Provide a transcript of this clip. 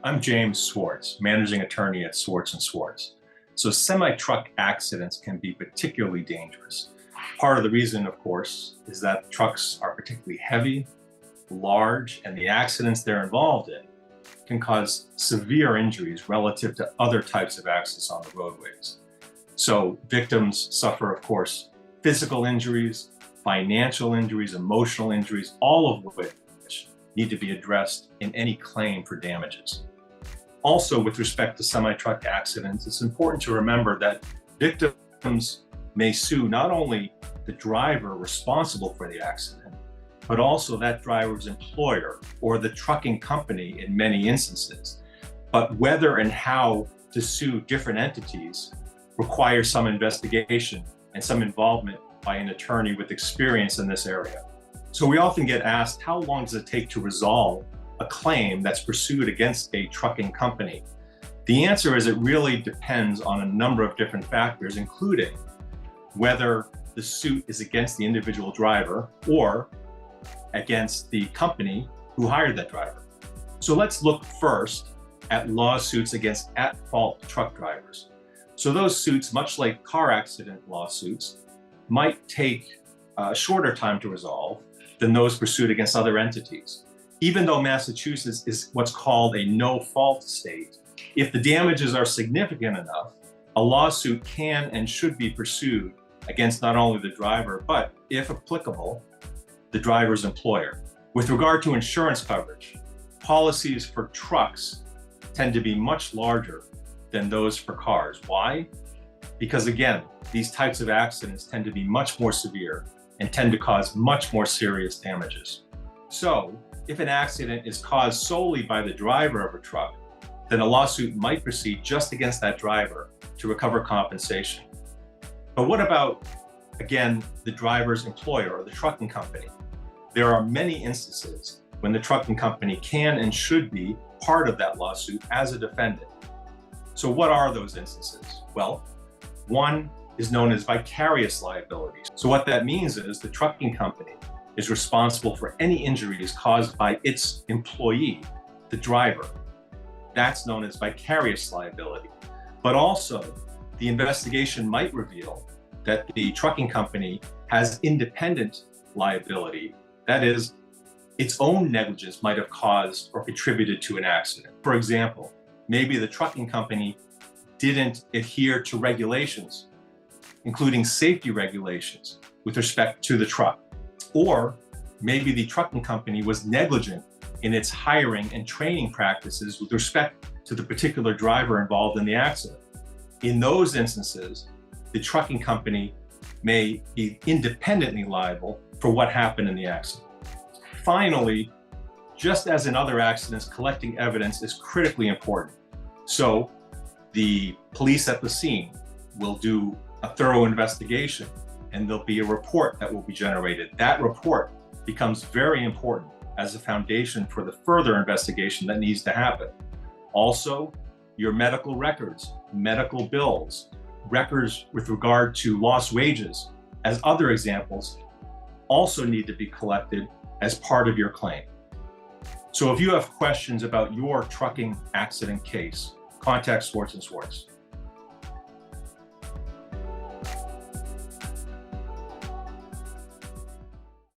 I'm James Swartz, managing attorney at Swartz & Swartz. So semi-truck accidents can be particularly dangerous. Part of the reason, of course, is that trucks are particularly heavy, large, and the accidents they're involved in can cause severe injuries relative to other types of accidents on the roadways. So victims suffer, of course, physical injuries, financial injuries, emotional injuries, all of which need to be addressed in any claim for damages. Also, with respect to semi-truck accidents, it's important to remember that victims may sue not only the driver responsible for the accident, but also that driver's employer or the trucking company in many instances. But whether and how to sue different entities requires some investigation and some involvement by an attorney with experience in this area. So we often get asked, how long does it take to resolve a claim that's pursued against a trucking company? The answer is it really depends on a number of different factors, including whether the suit is against the individual driver or against the company who hired that driver. So let's look first at lawsuits against at-fault truck drivers. So those suits, much like car accident lawsuits, might take a shorter time to resolve than those pursued against other entities. Even though Massachusetts is what's called a no-fault state, if the damages are significant enough, a lawsuit can and should be pursued against not only the driver, but if applicable, the driver's employer. With regard to insurance coverage, policies for trucks tend to be much larger than those for cars. Why? Because again, these types of accidents tend to be much more severe and tend to cause much more serious damages. So, if an accident is caused solely by the driver of a truck, then a lawsuit might proceed just against that driver to recover compensation. But what about, again, the driver's employer or the trucking company? There are many instances when the trucking company can and should be part of that lawsuit as a defendant. So what are those instances? Well, one is known as vicarious liability. So what that means is the trucking company is responsible for any injuries caused by its employee, the driver. That's known as vicarious liability. But also, the investigation might reveal that the trucking company has independent liability. That is, its own negligence might have caused or contributed to an accident. For example, maybe the trucking company didn't adhere to regulations, including safety regulations with respect to the truck. Or maybe the trucking company was negligent in its hiring and training practices with respect to the particular driver involved in the accident. In those instances, the trucking company may be independently liable for what happened in the accident. Finally, just as in other accidents, collecting evidence is critically important. So the police at the scene will do a thorough investigation, and there'll be a report that will be generated. That report becomes very important as a foundation for the further investigation that needs to happen. Also, your medical records, medical bills, records with regard to lost wages, as other examples, also need to be collected as part of your claim. So if you have questions about your trucking accident case, contact Swartz & Swartz.